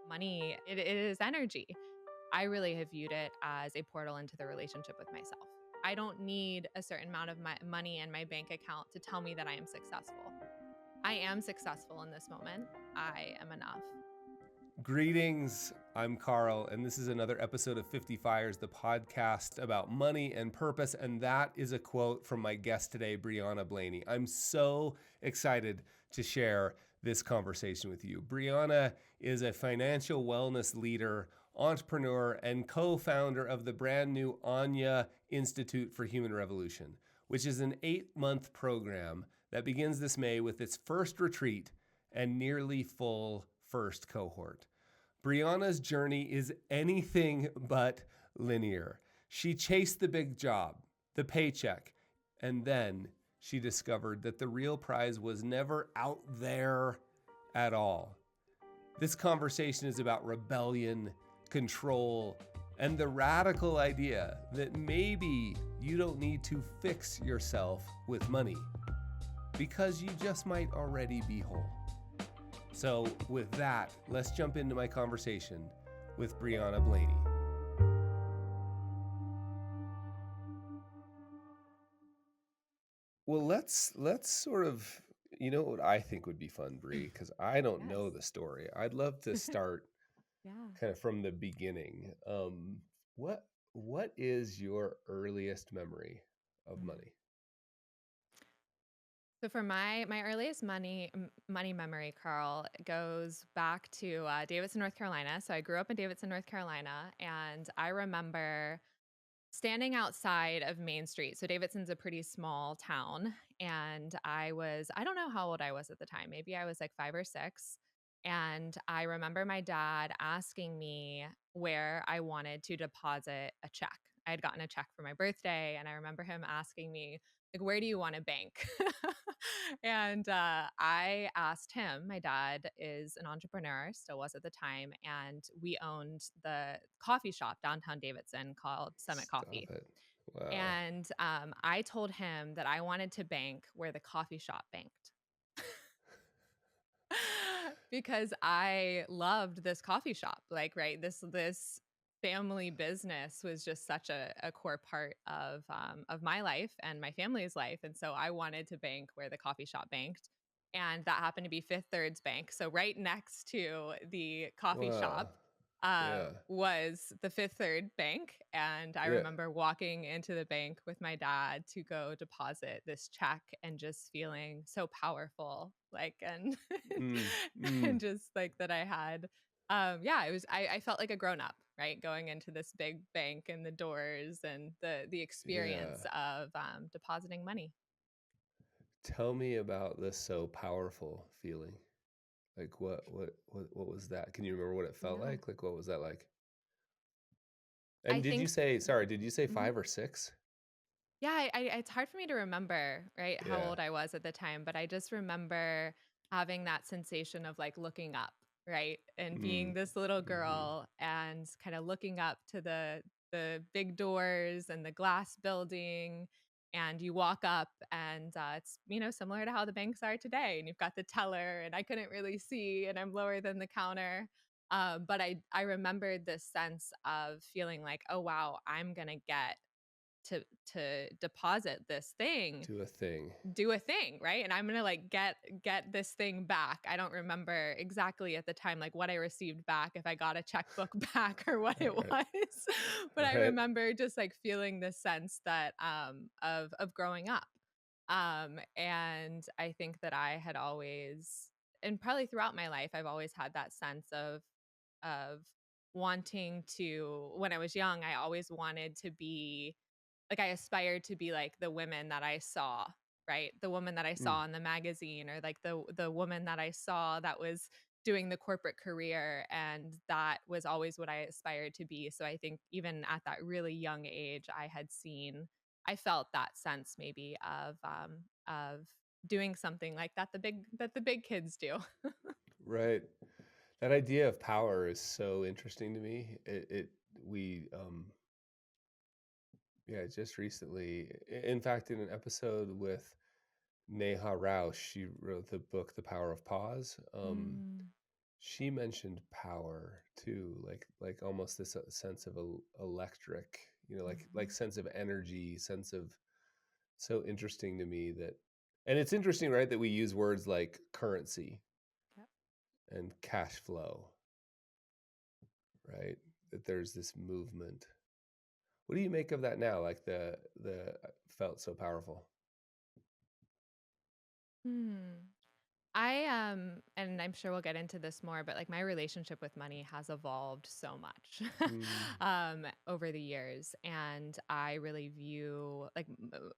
Money, it is energy. I really have viewed it as a portal into the relationship with myself. I don't need a certain amount of my money in my bank account to tell me that I am successful. I am successful in this moment. I am enough. Greetings, I'm Carl, and this is another episode of 50 Fires, the podcast about money and purpose. And that is a quote from my guest today, Breanna Blainey. I'm so excited to share this conversation with you. Breanna is a financial wellness leader, entrepreneur, and co-founder of the brand new Anya Institute for Human Revolution, which is an 8-month program that begins this May with its first retreat and nearly full first cohort. Breanna's journey is anything but linear. She chased the big job, the paycheck, and then she discovered that the real prize was never out there at all. This conversation is about rebellion, control, and the radical idea that maybe you don't need to fix yourself with money because you just might already be whole. So with that, let's jump into my conversation with Breanna Blainey. Well, let's sort of, you know what I think would be fun, Bree, because I don't know the story. I'd love to start Yeah. kind of from the beginning. What is your earliest memory of money? So for my earliest money memory, Carl, goes back to Davidson, North Carolina. So I grew up in Davidson, North Carolina, and I remember standing outside of Main Street. So Davidson's a pretty small town, and I don't know how old I was at the time. Maybe I was like 5 or 6. And I remember my dad asking me where I wanted to deposit a check. I had gotten a check for my birthday, and I remember him asking me, like, where do you want to bank? And I asked him. My dad is an entrepreneur, still was at the time, and we owned the coffee shop downtown Davidson called Summit Stop Coffee. it. Wow. And I told him that I wanted to bank where the coffee shop banked. Because I loved this coffee shop. Like, right, this family business was just such a core part of my life and my family's life. And so I wanted to bank where the coffee shop banked. And that happened to be Fifth Third's bank. So right next to the coffee Wow. shop Yeah. was the Fifth Third Bank. And I Yeah. remember walking into the bank with my dad to go deposit this check and just feeling so powerful, like, and and just like that I had, yeah, it was, I felt like a grown up, right? Going into this big bank and the doors and the experience Yeah. of depositing money. Tell me about this so powerful feeling. Like what was that? Can you remember what it felt Yeah. like? Like what was that like? I And did you think, say, sorry, did you say mhm. 5 or 6? Yeah, it's hard for me to remember, right, how Yeah. old I was at the time, but I just remember having that sensation of like looking up, right? And being Mm. this little Mm-hmm. girl and kind of looking up to the big doors and the glass building. And you walk up and it's, similar to how the banks are today. And you've got the teller and I couldn't really see and I'm lower than the counter. But I remembered this sense of feeling like, oh, wow, I'm going to get to deposit this thing, Do a thing. do a thing, right? And I'm gonna like get this thing back. I don't remember exactly at the time like what I received back, if I got a checkbook back or what it Right. was. But I Right. remember just like feeling this sense that of growing up. And I think that I had always, and probably throughout my life, I've always had that sense of wanting to, when I was young, I always wanted to be like, I aspired to be like the women that I saw, right? The woman that I Mm. saw in the magazine, or like the woman that I saw that was doing the corporate career, and that was always what I aspired to be. So I think even at that really young age, I felt that sense maybe of doing something like that the big kids do. Right. That idea of power is so interesting to me. We yeah, just recently, in fact, in an episode with Neha Rausch, she wrote the book The Power of Pause. Mm. She mentioned power too, like almost this sense of electric, like Mhm. sense of energy, sense of so interesting to me that, and it's interesting, right, that we use words like currency Yep. and cash flow, right? That there's this movement. What do you make of that now? Like the felt so powerful. Hmm. And I'm sure we'll get into this more, but like my relationship with money has evolved so much Mm, over the years. And I really view like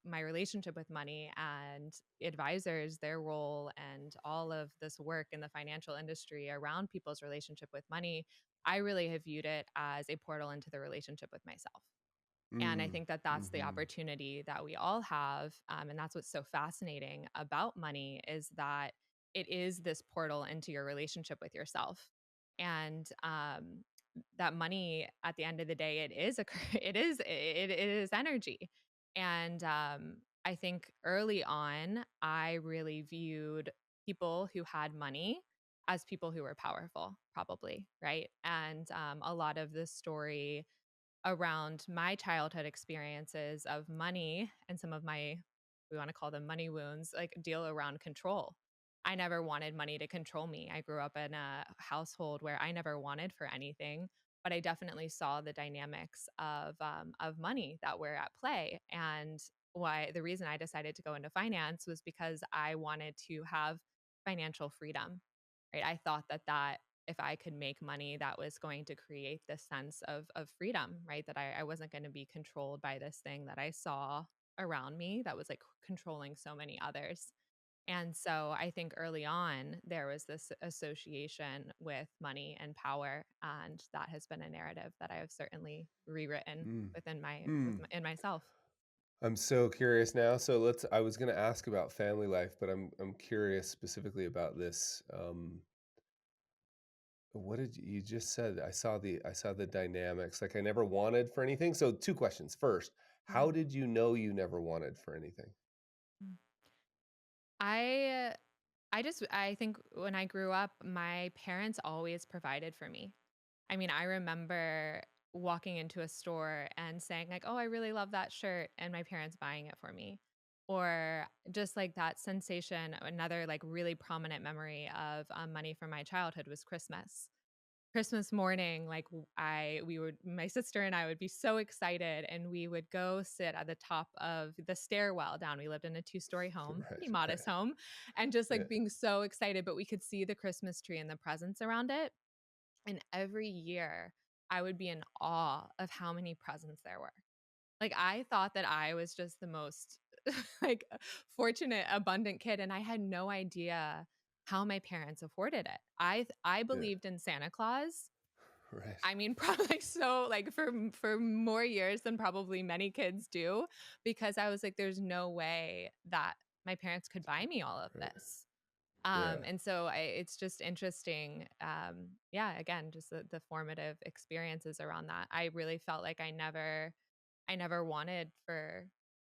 my relationship with money and advisors, their role, and all of this work in the financial industry around people's relationship with money. I really have viewed it as a portal into the relationship with myself. And I mm, think that that's the mm-hmm, opportunity that we all have. And that's what's so fascinating about money is that it is this portal into your relationship with yourself. And that money at the end of the day, it is it is energy. And I think early on, I really viewed people who had money as people who were powerful, probably, right? And a lot of the story around my childhood experiences of money and some of my, we want to call them money wounds, like deal around control. I never wanted money to control me. I grew up in a household where I never wanted for anything, but I definitely saw the dynamics of money that were at play. And why the reason I decided to go into finance was because I wanted to have financial freedom. Right? I thought that if I could make money, that was going to create this sense of freedom, right? That I wasn't going to be controlled by this thing that I saw around me that was like controlling so many others. And so I think early on there was this association with money and power, and that has been a narrative that I have certainly rewritten mm, within mm. in myself. I'm so curious now. So I was going to ask about family life, but I'm curious specifically about this. What did you just said? I saw the dynamics. Like I never wanted for anything. So two questions. First, how Mm. did you know you never wanted for anything? Mm. I I think when I grew up, my parents always provided for me. I mean, I remember walking into a store and saying like, "Oh, I really love that shirt," and my parents buying it for me. Or just like that sensation, another like really prominent memory of money from my childhood was Christmas. Christmas morning, like we would, my sister and I would be so excited, and we would go sit at the top of the stairwell down. We lived in a two-story home, Right, pretty right. modest home, and just Yeah, like being so excited, but we could see the Christmas tree and the presents around it. And every year, I would be in awe of how many presents there were. Like, I thought that I was just the most, like, fortunate, abundant kid, and I had no idea how my parents afforded it. I yeah, believed in Santa Claus. right. I mean, probably so, like, for more years than probably many kids do, because I was like, "There's no way that my parents could buy me all of Right. this." Yeah. And so it's just interesting. Yeah, again, just the formative experiences around that. I really felt like I never wanted for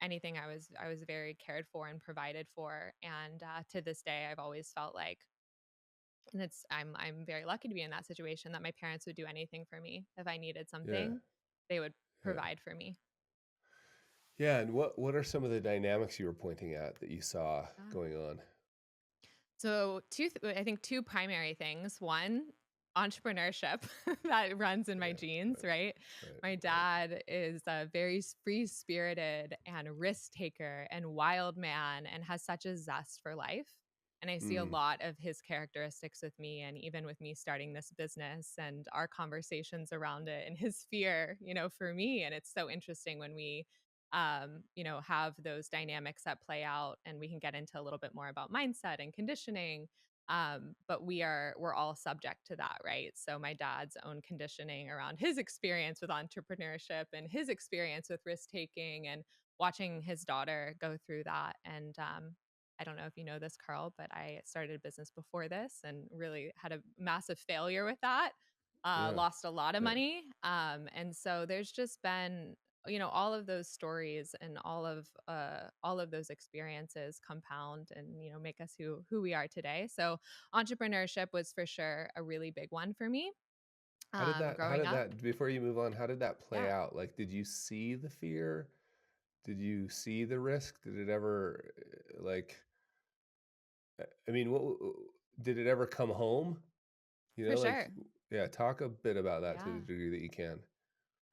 anything. I was very cared for and provided for. And to this day, I've always felt like, and I'm very lucky to be in that situation that my parents would do anything for me. If I needed Yeah. something, they would Yeah. provide for me. Yeah, and what are some of the dynamics you were pointing at that you saw going on? So, I think two primary things. One, entrepreneurship that runs in my Yeah, genes, right, right? right, My right. dad is a very free spirited and risk taker and wild man and has such a zest for life. And I see a Mm, lot of his characteristics with me, and even with me starting this business and our conversations around it and his fear, for me. And it's so interesting when we have those dynamics that play out, and we can get into a little bit more about mindset and conditioning. But we're all subject to that, right? So my dad's own conditioning around his experience with entrepreneurship and his experience with risk taking and watching his daughter go through that. And I don't know if you know this, Carl, but I started a business before this and really had a massive failure with that. yeah, Lost a lot of yeah, money. And so there's just been all of those stories and all of those experiences compound and, make us who we are today. So entrepreneurship was for sure a really big one for me. How Growing did up. that, before you move on, how did that play Yeah, out? Like, did you see the fear? Did you see the risk? Did it ever, like, I mean, did it ever come home? for Like, sure. yeah, talk a bit about that to the Yeah. degree that you can.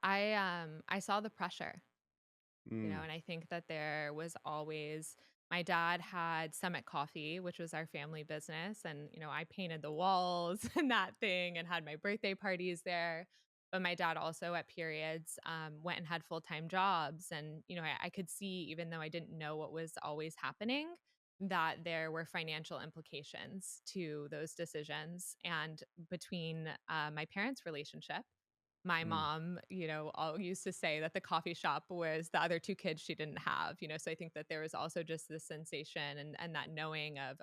I saw the pressure. Mm, And I think that there was always, my dad had Summit Coffee, which was our family business. And, I painted the walls and that thing and had my birthday parties there. But my dad also at periods went and had full-time jobs. And, I could see, even though I didn't know what was always happening, that there were financial implications to those decisions. And between my parents' relationship, my mm. mom, all used to say that the coffee shop was the other two kids she didn't have, so I think that there was also just this sensation and that knowing of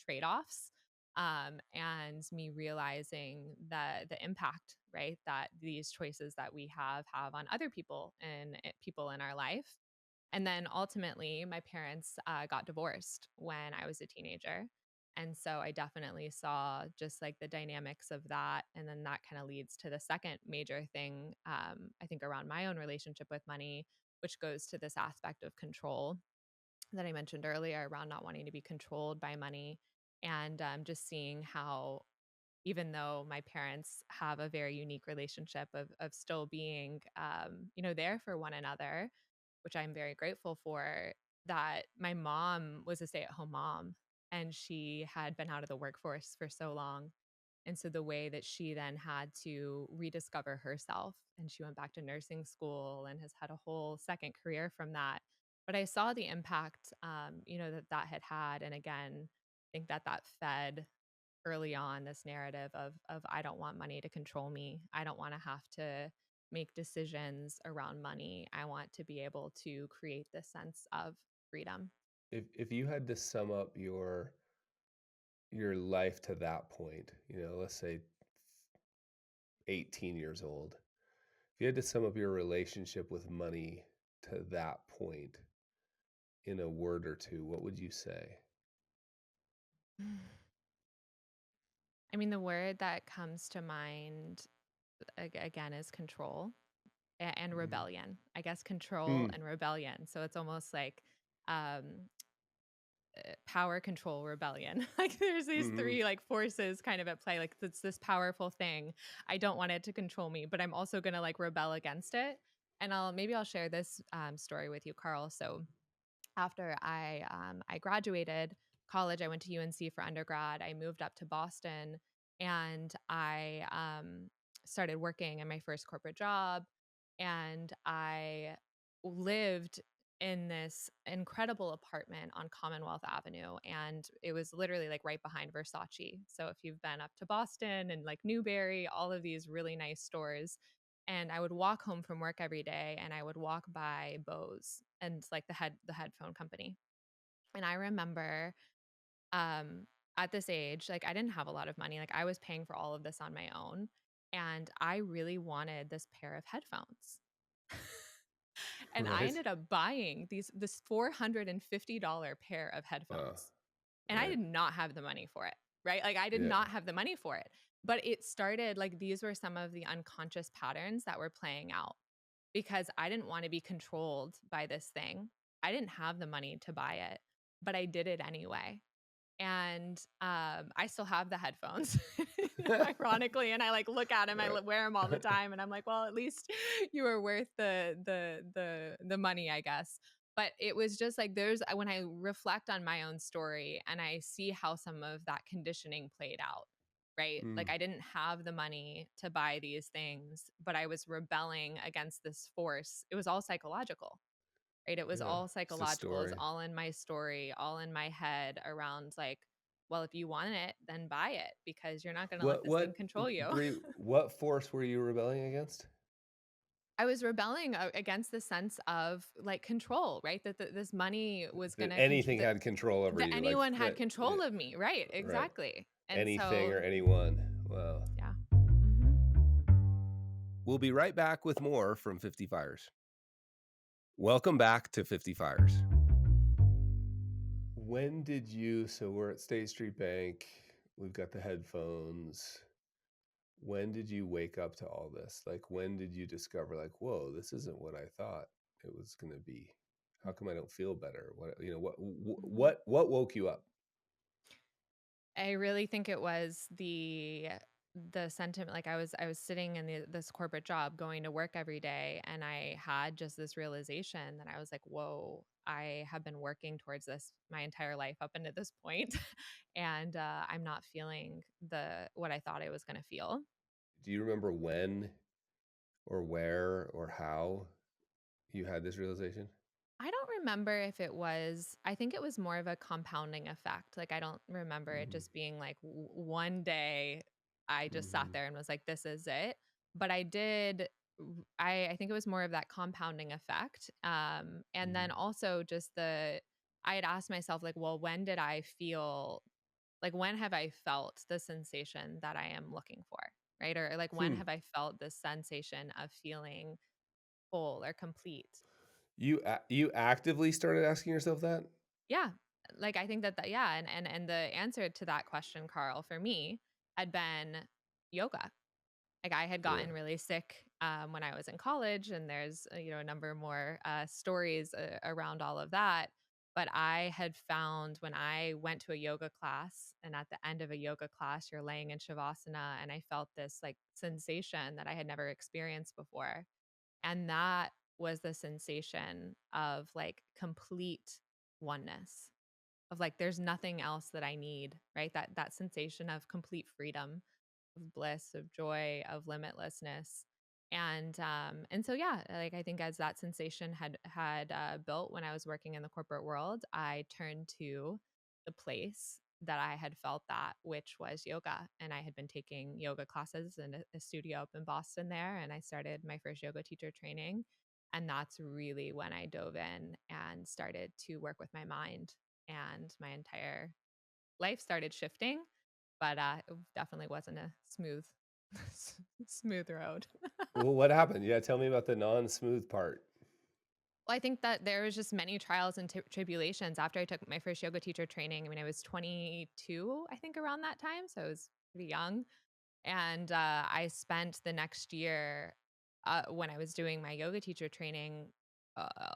trade-offs, and me realizing the impact, right, that these choices that we have on other people and people in our life. And then ultimately, my parents got divorced when I was a teenager. And so I definitely saw just like the dynamics of that. And then that kind of leads to the second major thing, I think, around my own relationship with money, which goes to this aspect of control that I mentioned earlier around not wanting to be controlled by money. And just seeing how, even though my parents have a very unique relationship of still being, there for one another, which I'm very grateful for, that my mom was a stay-at-home mom and she had been out of the workforce for so long. And so the way that she then had to rediscover herself, and she went back to nursing school and has had a whole second career from that. But I saw the impact, that had. And again, I think that fed early on this narrative of I don't want money to control me. I don't want to have to make decisions around money. I want to be able to create this sense of freedom. If you had to sum up your life to that point, let's say 18 years old, if you had to sum up your relationship with money to that point in a word or two, what would you say? I mean, the word that comes to mind again is control and Mm. rebellion. I guess control Mm, and rebellion. So it's almost like um, power, control, rebellion. Like there's these mhm. three like forces kind of at play. Like it's this powerful thing. I don't want it to control me, but I'm also gonna like rebel against it. And I'll share this story with you, Carl. So after I graduated college, I went to UNC for undergrad. I moved up to Boston, and I started working in my first corporate job, and I lived in this incredible apartment on Commonwealth Avenue, and it was literally like right behind Versace. So if you've been up to Boston and like Newberry, all of these really nice stores, and I would walk home from work every day and I would walk by Bose and like the headphone company. And I remember um at this age, like I didn't have a lot of money. Like I was paying for all of this on my own, and I really wanted this pair of headphones. And I Right? ended up buying this $450 pair of Wow. headphones. And I Right. did not have the money for it, right? Like I did Yeah. not have the money for it. But it started like these were some of the unconscious patterns that were playing out because I didn't want to be controlled by this thing. I didn't have the money to buy it, but I did it anyway. And I still have the headphones, ironically. And I like look at them, Right. wear them all the time, and I'm like, well, at least you were worth the money, I guess. But it was just like there's when I reflect on my own story and I see how some of that conditioning played out, right? Mm. Like I didn't have the money to buy these things, but I was rebelling against this force. It was all psychological, right? It was Yeah. all It's a psychological. It was story. all in my story, all in my head around like, well, if you want it, then buy it because you're not going to let this thing control you. What force were you rebelling against? I was rebelling against the sense of like control, right? That this money was going That to anything had control over that you, like anyone had that. control of me, right? Right. Exactly. And Anything so, or anyone. Wow. yeah. Hmm. We'll be right back with more from 50 Fires. Welcome back to 50 Fires. When did you, so we're at State Street Bank, we've got the headphones. When did you wake up to all this? Like, when did you discover, like, whoa, this isn't what I thought it was going to be? How come I don't feel better? Mhm. What woke you up? I really think it was the sentiment. Like I was sitting in this corporate job going to work every day, and I had just this realization that I was like, whoa, I have been working towards this my entire life up until this point, and I'm not feeling the what I thought I was going to feel. Do you remember when or where or how you had this realization? I don't remember if it was, I think it was more of a compounding effect. Like, I don't remember it Mm-hmm. just being like one day I just sat Mm-hmm. there and was like, this is it. But I did, I think it was more of that compounding effect. And Mm-hmm. then also just I had asked myself, like, well, when did I feel, like, when have I felt the sensation that I am looking for? Right. Or like, when Hmm. have I felt this sensation of feeling whole or complete? You actively started asking yourself that? Yeah. Like, I think that yeah, and the answer to that question, Carl, for me, had been yoga. Like, I had Yeah. gotten really sick, when I was in college, and there's, a number more, stories, around all of that, but I had found when I went to a yoga class, and at the end of a yoga class, you're laying in shavasana, and I felt this, like, sensation that I had never experienced before, and that was the sensation of, like, complete oneness. Of like, there's nothing else that I need, right? That sensation of complete freedom, of bliss, of joy, of limitlessness. And so yeah, like I think as that sensation had built when I was working in the corporate world, I turned to the place that I had felt that, which was yoga. And I had been taking yoga classes in a studio up in Boston there, and I started my first yoga teacher training. And that's really when I dove in and started to work with my mind, and my entire life started shifting, but it definitely wasn't a smooth road. Well, what happened? Yeah, tell me about the non-smooth part. Well, I think that there was just many trials and tribulations after I took my first yoga teacher training. I mean, I was 22, I think, around that time, so I was pretty young. And I spent the next year, when I was doing my yoga teacher training,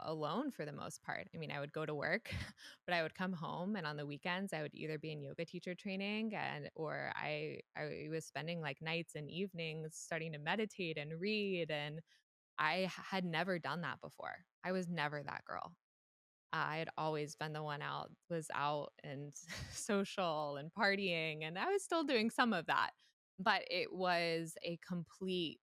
alone for the most part. I mean, I would go to work, but I would come home, and on the weekends, I would either be in yoga teacher training, or I was spending like nights and evenings starting to meditate and read. And had never done that before. I was never that girl. I had always been the one was out and social and partying, and I was still doing some of that, but it was a complete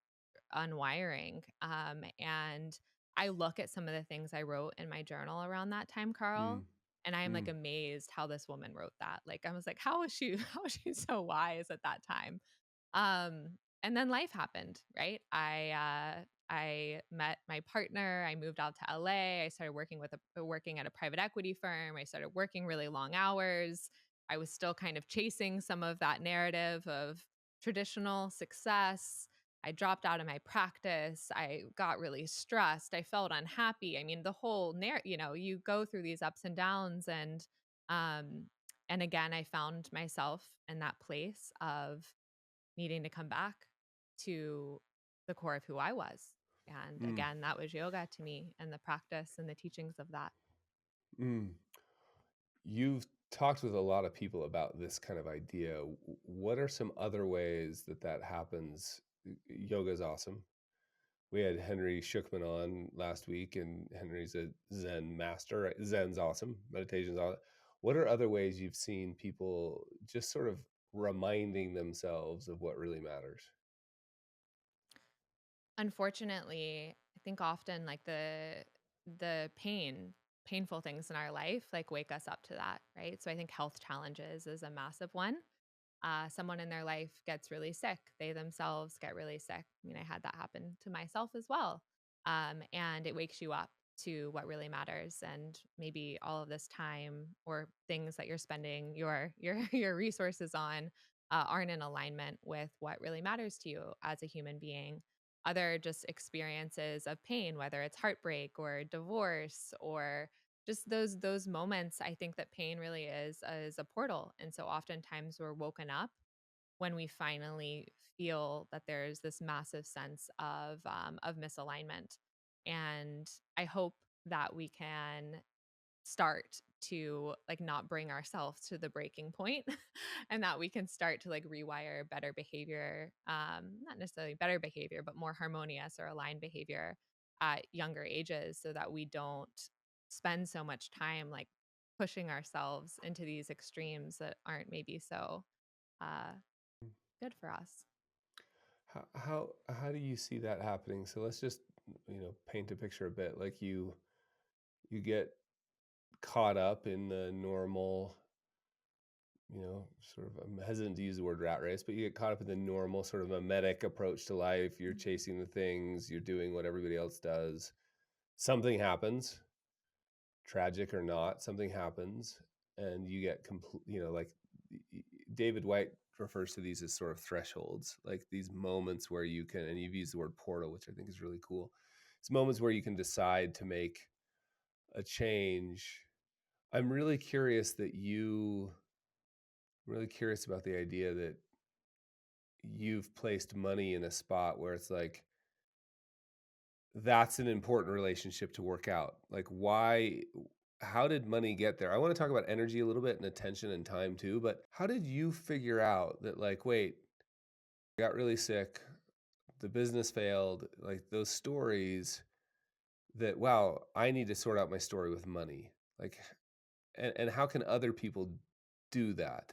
unwiring. And I look at some of the things I wrote in my journal around that time, Carl, Mm. and I am like Mm. amazed how this woman wrote that. Like, I was like, how was she, how was she so wise at that time? And then life happened, right? I met my partner. I moved out to LA. I started working at a private equity firm. I started working really long hours. I was still kind of chasing some of that narrative of traditional success. I dropped out of my practice. I got really stressed. I felt unhappy. I mean, the whole you go through these ups and downs, um and again, I found myself in that place of needing to come back to the core of who I was. And Mm. again, that was yoga to me, and the practice and the teachings of that. Mm. You've talked with a lot of people about this kind of idea. What are some other ways that that happens? Yoga is awesome. We had Henry Shookman on last week, and Henry's a Zen master. Right? Zen's awesome. Meditation's awesome. What are other ways you've seen people just sort of reminding themselves of what really matters? Unfortunately, I think often like the painful things in our life like wake us up to that, right? So I think health challenges is a massive one. Someone in their life gets really sick, they themselves get really sick. I mean, I had that happen to myself as well. And it wakes you up to what really matters, and maybe all of this time or things that you're spending your resources on aren't in alignment with what really matters to you as a human being. other just experiences of pain, whether it's heartbreak or divorce or just those moments. I think that pain really is a portal. And so oftentimes we're woken up when we finally feel that there's this massive sense of misalignment. And I hope that we can start to like not bring ourselves to the breaking point and that we can start to like rewire better behavior, not necessarily better behavior but more harmonious or aligned behavior at younger ages, so that we don't spend so much time like pushing ourselves into these extremes that aren't maybe so uh, good for us. How do you see that happening? So let's just, paint a picture a bit. Like you get caught up in the normal, sort of, I'm hesitant to use the word rat race, but you get caught up in the normal sort of mimetic approach to life. You're chasing the things, you're doing what everybody else does. Something happens, tragic or not, something happens, and you get complete, like David White refers to these as sort of thresholds, like these moments where you can, and you've used the word portal, which I think is really cool. It's moments where you can decide to make a change. I'm really curious that you really curious about the idea that you've placed money in a spot where it's like that's an important relationship to work out. Like why how did money get there? I want to talk about energy a little bit and attention and time too, but how did you figure out that like wait, I got really sick, the business failed, like those stories that wow, I need to sort out my story with money. Like and how can other people do that?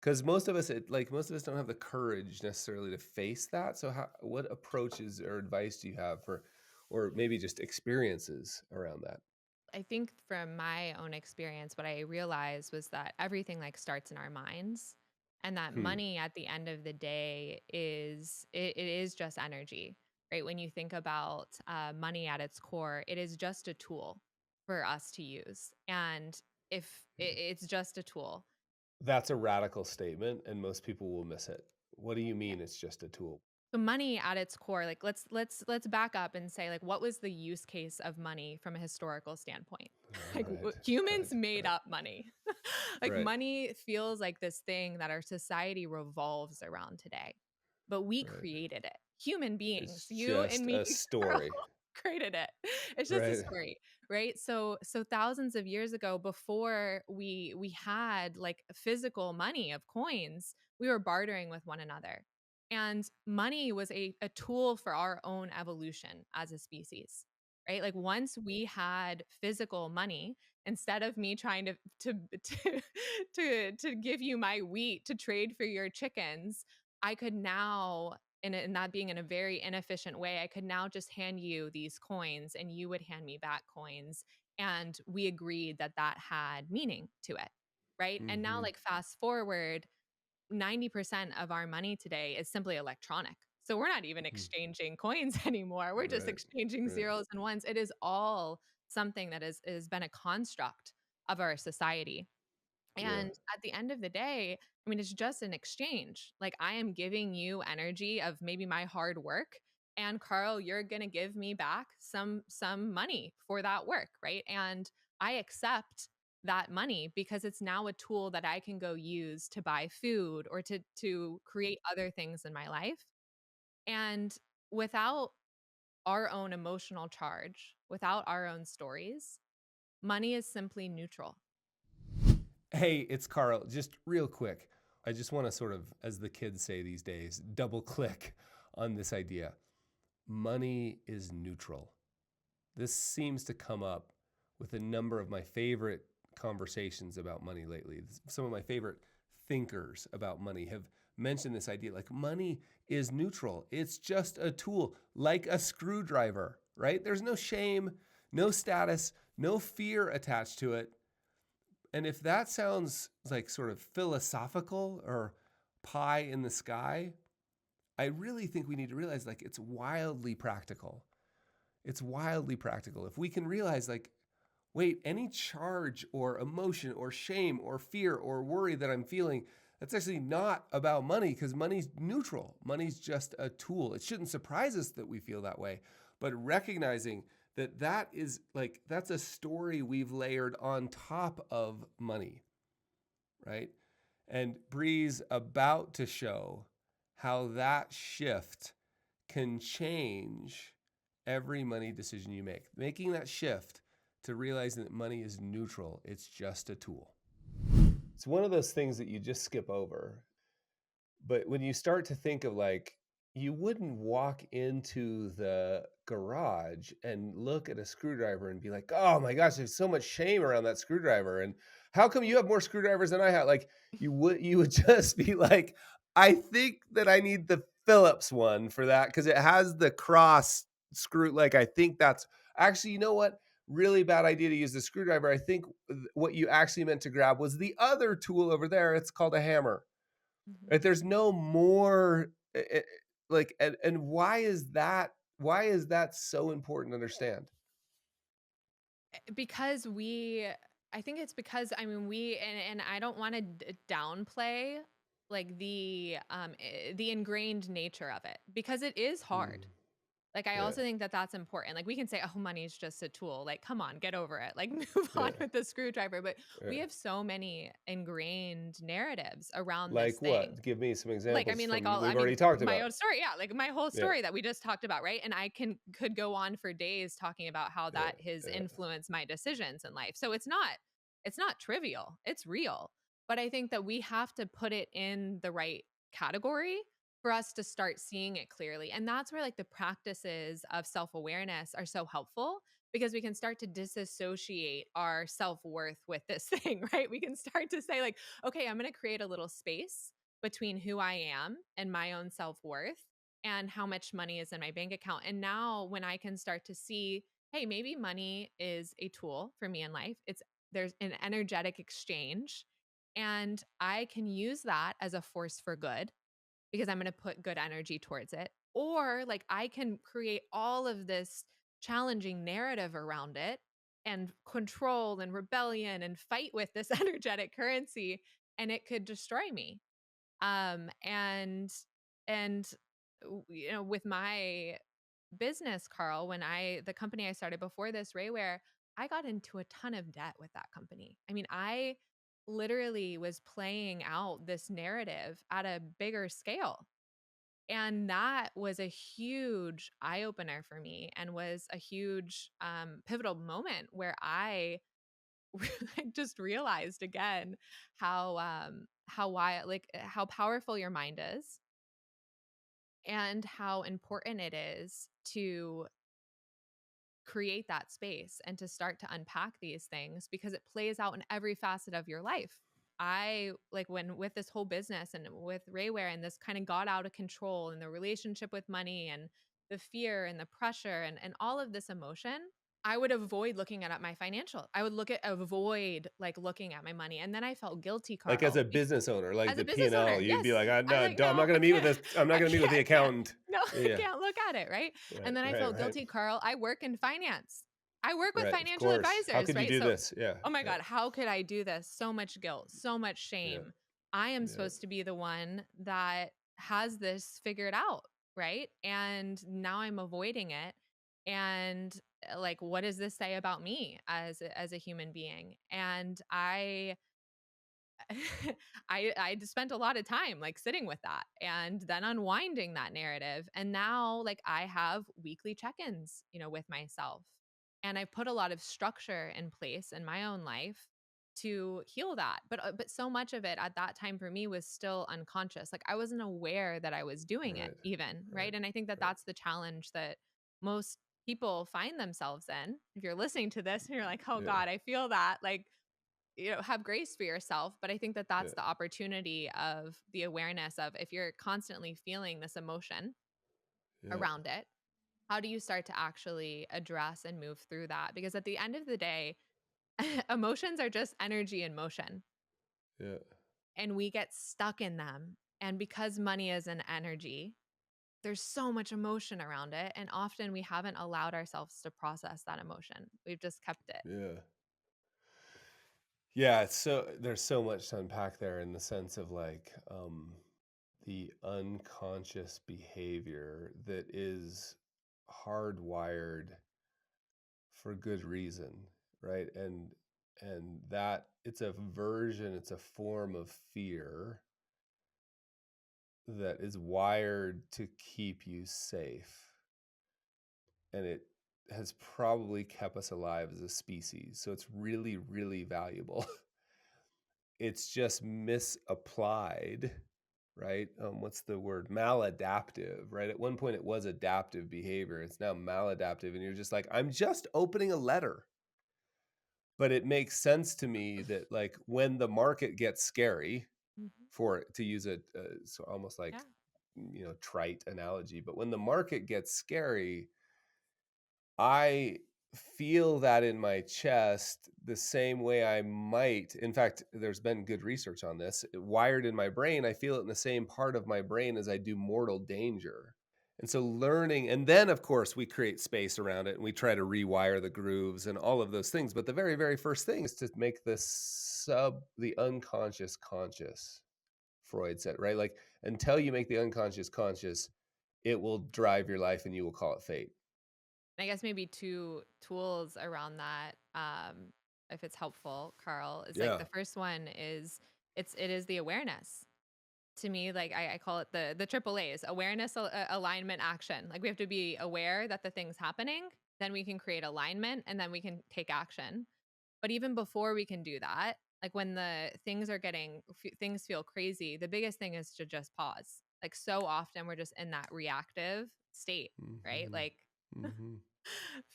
Because most of us don't have the courage necessarily to face that. So, what approaches or advice do you have for, or maybe just experiences around that? I think from my own experience, what I realized was that everything like starts in our minds, and that Hmm. money at the end of the day it is just energy, right? When you think about money at its core, it is just a tool for us to use. And if it's just a tool. That's a radical statement, and most people will miss it. What do you mean? It's just a tool. So money at its core, like let's back up and say like what was the use case of money from a historical standpoint? Like Right. humans Right. made Right. up money. Like Right. money feels like this thing that our society revolves around today. But we Right. created it. Human beings, It's you and just me, a Carl, story. created it. It's just a Right. story, right? So thousands of years ago, before we had like physical money of coins, we were bartering with one another. And money was a tool for our own evolution as a species, right? Like once we had physical money, instead of me trying to to to give you my wheat to trade for your chickens, I could now, in that being in a very inefficient way, I could now just hand you these coins and you would hand me back coins. And we agreed that that had meaning to it. Right. And now, Mm-hmm. like, fast forward, 90% of our money today is simply electronic. So we're not even exchanging coins anymore. We're just Right. exchanging Right. zeros and ones. It is all something that has been a construct of our society. Yeah. And at the end of the day, I mean, it's just an exchange. Like I am giving you energy of maybe my hard work, and Carl, you're going to give me back some money for that work, right? And I accept that money because it's now a tool that I can go use to buy food or to create other things in my life. And without our own emotional charge, without our own stories, money is simply neutral. Hey, it's Carl. Just real quick, I just want to sort of, as the kids say these days, double click on this idea. Money is neutral. This seems to come up with a number of my favorite conversations about money lately. Some of my favorite thinkers about money have mentioned this idea like money is neutral. It's just a tool, like a screwdriver, right? There's no shame, no status, no fear attached to it. And if that sounds like sort of philosophical or pie in the sky, I really think we need to realize like it's wildly practical. It's wildly practical. If we can realize like, wait, any charge or emotion or shame or fear or worry that I'm feeling, That's actually not about money because money's neutral. Money's just a tool. It shouldn't surprise us that we feel that way, but recognizing that that is like that's a story we've layered on top of money, right? And Bree's about to show how that shift can change every money decision you make. Making that shift to realizing that money is neutral, it's just a tool. It's one of those things that you just skip over. But when you start to think of like, you wouldn't walk into the garage and look at a screwdriver and be like, oh my gosh, there's so much shame around that screwdriver. And how come you have more screwdrivers than I have? Like you would just be like, I think that I need the Phillips one for that because it has the cross screw. Like, I think that's actually, you know what? Really bad idea to use the screwdriver. I think what you actually meant to grab was the other tool over there. It's called a hammer. Mhm. Right? There's no more like and why is that so important to understand? Because I think it's because, I mean, and I don't want to downplay like the ingrained nature of it, because it is hard. Mm, Like, I yeah, also think that that's important. Like, we can say, "Oh, money is just a tool." Like, come on, get over it. Like, move on yeah, with the screwdriver. But we yeah. have so many ingrained narratives around this Like thing. what? Give me some Like, I examples mean, like, from all I we've mean, already talked my about. own story, yeah, like, my whole Yeah, story that we just talked about, right? And I could go on for days talking about how yeah, that has yeah, influenced my decisions in life. So it's not trivial. It's real. But I think that we have to put it in the right category for us to start seeing it clearly. And that's where like the practices of self-awareness are so helpful, because we can start to disassociate our self-worth with this thing, right? We can start to say like, okay, I'm going to create a little space between who I am and my own self-worth and how much money is in my bank account. And now when I can start to see, hey, maybe money is a tool for me in life. There's an energetic exchange, and I can use that as a force for good because I'm going to put good energy towards it. Or like I can create all of this challenging narrative around it and control and rebellion and fight with this energetic currency, and it could destroy me. And with my business, Carl, when the company I started before this, Rayware, I got into a ton of debt with that company. I mean, I literally was playing out this narrative at a bigger scale. And that was a huge eye opener for me and was a huge pivotal moment where I just realized again how powerful your mind is, and how important it is to create that space and to start to unpack these things, because it plays out in every facet of your life. I like when with this whole business and with Rayware, and this kind of got out of control, and the relationship with money and the fear and the pressure and all of this emotion, I would avoid looking at my financial. I would avoid like looking at my money. And then I felt guilty, like as a Carl, business owner, like as a the business P&L, owner, you'd yes. be like, I was no, like, I'm not "No, going I to meet with can't. this. I'm not I going to meet with the can't. accountant. No, I Yeah, can't look at it," right? right, And then I right, felt right, guilty, Carl. I work in finance. I work with right. Of financial course. How advisors, could you right? do So, this? Yeah, oh my yeah, God, how could I do this? So much guilt, so much yeah, shame. I am yeah, supposed to be the one that has this figured out, right? And now I'm avoiding it. And like, what does this say about me as a human being? And I just spent a lot of time like sitting with that and then unwinding that narrative. And now like I have weekly check-ins, with myself. And I put a lot of structure in place in my own life to heal that. But so much of it at that time for me was still unconscious. Like I wasn't aware that I was doing it right, even, right, right? And I think that right. that's the challenge that most people find themselves in. If you're listening to this and you're like, "Oh Yeah, God, I feel that." Like, have grace for yourself. But I think that yeah, that's the opportunity of the awareness of, if you're constantly feeling this emotion yeah, around it, how do you start to actually address and move through that? Because at the end of the day, emotions are just energy in motion, yeah, and we get stuck in them. And because money is an energy, there's so much emotion around it. And often we haven't allowed ourselves to process that emotion. We've just kept it. yeah. Yeah, there's so much to unpack there in the sense of like the unconscious behavior that is hardwired for good reason, right? And that it's a version, it's a form of fear that is wired to keep you safe. And it has probably kept us alive as a species. So it's really, really valuable. It's just misapplied, right? What's the word? Maladaptive, right? At one point it was adaptive behavior. It's now maladaptive. And you're just like, I'm just opening a letter. But it makes sense to me that like when the market gets scary, Mhm. for to use so almost like, Yeah. trite analogy, but when the market gets scary, I feel that in my chest the same way I might. In fact, there's been good research on this. Wired in my brain, I feel it in the same part of my brain as I do mortal danger. And so learning, and then of course we create space around it and we try to rewire the grooves and all of those things. But the very, very first thing is to make the unconscious conscious. Freud said, right? Like until you make the unconscious conscious, it will drive your life and you will call it fate. I guess maybe two tools around that, if it's helpful, Carl, is like Yeah. the first one is it is the awareness. To me, like I call it the triple A's: awareness, alignment, action. Like we have to be aware that the thing's happening, then we can create alignment, and then we can take action. But even before we can do that, like when the things are things feel crazy, the biggest thing is to just pause. Like so often we're just in that reactive state, right? Mm-hmm. Like Mm-hmm.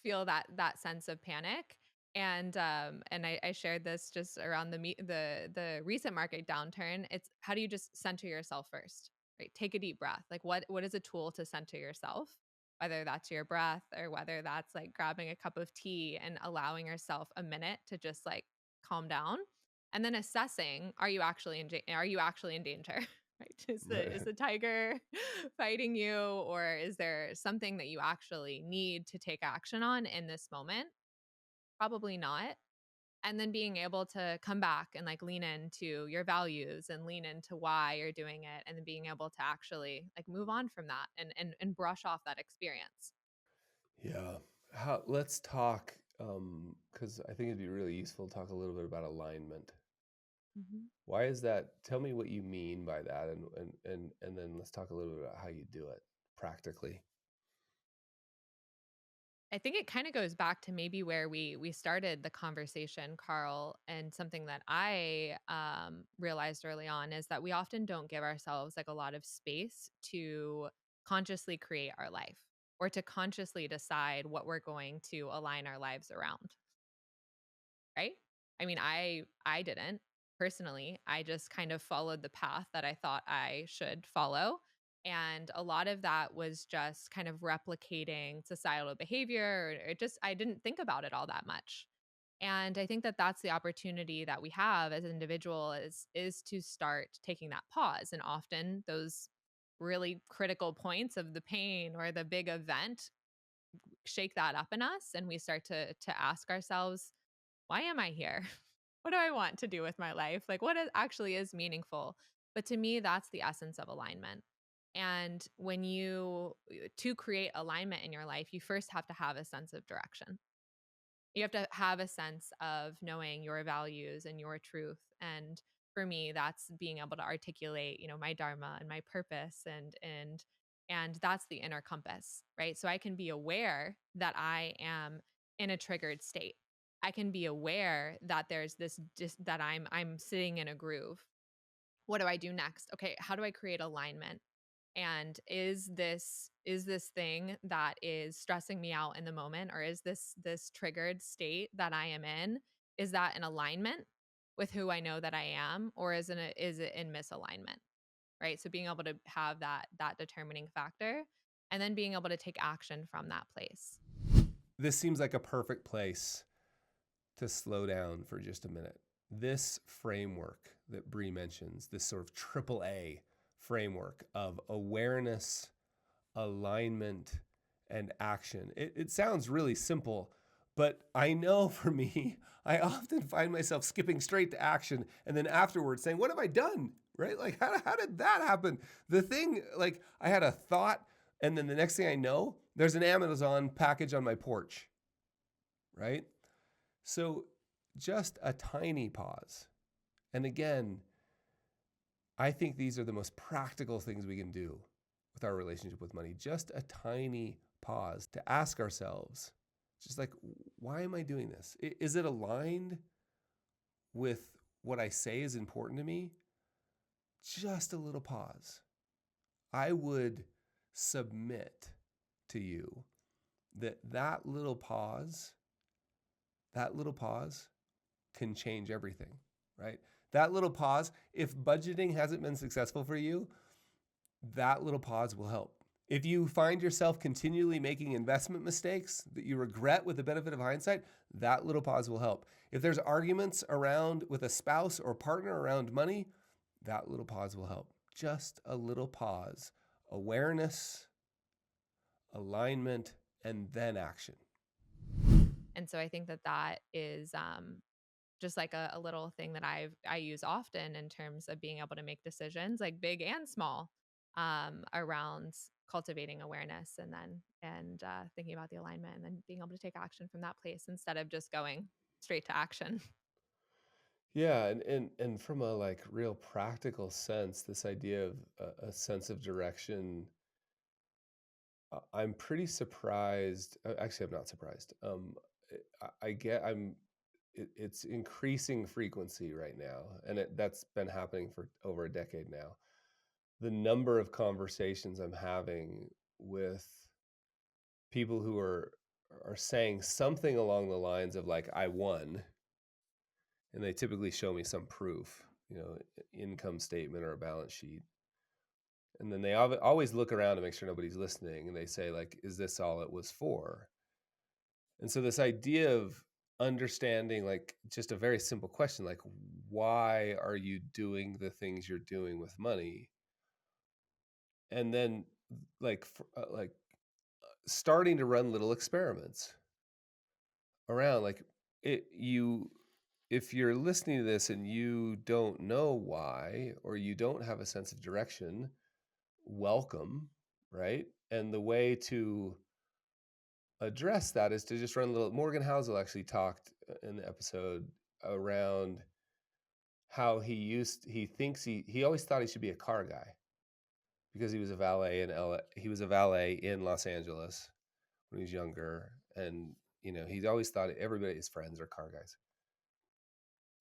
feel that sense of panic. And I shared this just around the recent market downturn. It's how do you just center yourself first, right? Take a deep breath. Like what is a tool to center yourself, whether that's your breath or whether that's like grabbing a cup of tea and allowing yourself a minute to just like calm down, and then assessing, are you actually in danger? Right? Is Right. the tiger fighting you, or is there something that you actually need to take action on in this moment? Probably not. And then being able to come back and like lean into your values and lean into why you're doing it, and then being able to actually like move on from that and brush off that experience. Yeah. Let's talk, because I think it'd be really useful to talk a little bit about alignment. Mhm. Why is that? Tell me what you mean by that, and then let's talk a little bit about how you do it practically. I think it kind of goes back to maybe where we started the conversation, Carl, and something that I realized early on is that we often don't give ourselves like a lot of space to consciously create our life or to consciously decide what we're going to align our lives around, right? I mean, I didn't personally. I just kind of followed the path that I thought I should follow. And a lot of that was just kind of replicating societal behavior. Or it just I didn't think about it all that much. And I think that that's the opportunity that we have as an individual is to start taking that pause. And often those really critical points of the pain or the big event shake that up in us, and we start to ask ourselves, why am I here? What do I want to do with my life? Like, actually is meaningful? But to me, that's the essence of alignment. And to create alignment in your life, you first have to have a sense of direction. You have to have a sense of knowing your values and your truth. And for me, that's being able to articulate, my dharma and my purpose, and that's the inner compass, right? So I can be aware that I am in a triggered state. I can be aware that there's this just that I'm sitting in a groove. What do I do next? Okay, how do I create alignment? And is this thing that is stressing me out in the moment, or is this triggered state that I am in, is that in alignment with who I know that I am, or is it in misalignment, right? So being able to have that determining factor, and then being able to take action from that place. This seems like a perfect place to slow down for just a minute. This framework that Bree mentions, this sort of triple A framework of awareness, alignment, and action. It sounds really simple, But I know for me, I often find myself skipping straight to action and then afterwards saying, what have I done? Right? Like, how did that happen? The thing, like, I had a thought, and then the next thing I know, there's an Amazon package on my porch, right? So just a tiny pause. And again, I think these are the most practical things we can do with our relationship with money. Just a tiny pause to ask ourselves, just like, why am I doing this? Is it aligned with what I say is important to me? Just a little pause. I would submit to you that that little pause can change everything, right? That little pause, if budgeting hasn't been successful for you, that little pause will help. If you find yourself continually making investment mistakes that you regret with the benefit of hindsight, that little pause will help. If there's arguments around with a spouse or partner around money, that little pause will help. Just a little pause, awareness, alignment, and then action. And so I think that that is just like a little thing that I use often in terms of being able to make decisions, like big and small, around cultivating awareness and thinking about the alignment and then being able to take action from that place instead of just going straight to action. Yeah, and from a like real practical sense, this idea of a sense of direction, I'm pretty surprised. Actually, I'm not surprised. I get it's increasing frequency right now, and that's been happening for over a decade now. The number of conversations I'm having with people who are saying something along the lines of like, I won, and they typically show me some proof, income statement or a balance sheet. And then they always look around to make sure nobody's listening, and they say like, is this all it was for? And so this idea of understanding, like, just a very simple question, like, why are you doing the things you're doing with money? And then like starting to run little experiments around, like, it you if you're listening to this and you don't know why, or you don't have a sense of direction, welcome, right? And the way to address that is to just run a little. Morgan Housel actually talked in the episode around how he thinks he always thought he should be a car guy because he was a valet in LA. He was a valet in Los Angeles when he was younger, and he's always thought everybody, his friends, are car guys.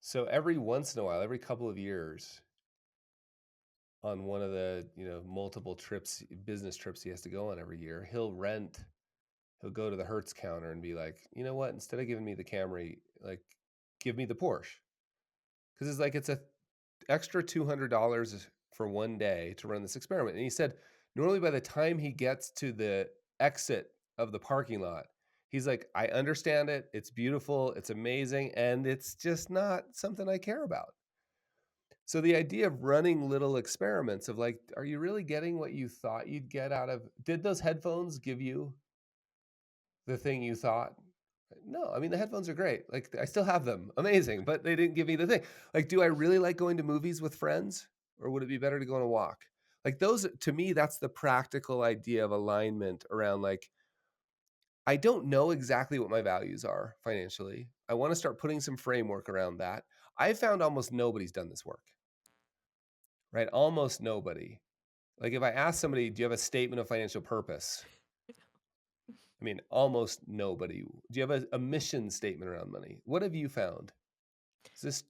So every once in a while, every couple of years, on one of the multiple trips, business trips he has to go on every year, he'll go to the Hertz counter and be like, you know what? Instead of giving me the Camry, like, give me the Porsche, because it's a extra $200 for one day to run this experiment. And he said, normally by the time he gets to the exit of the parking lot, he's like, I understand it. It's beautiful. It's amazing. And it's just not something I care about. So the idea of running little experiments of like, are you really getting what you thought you'd get out of, did those headphones give you the thing you thought? No, I mean, the headphones are great. Like, I still have them. Amazing. But they didn't give me the thing. Like, do I really like going to movies with friends, or would it be better to go on a walk? Like, those, to me, that's the practical idea of alignment around, like, I don't know exactly what my values are financially. I want to start putting some framework around that. I found almost nobody's done this work, right? Almost nobody. Like, if I ask somebody, do you have a statement of financial purpose? I mean, almost nobody. Do you have a mission statement around money? What have you found? Is this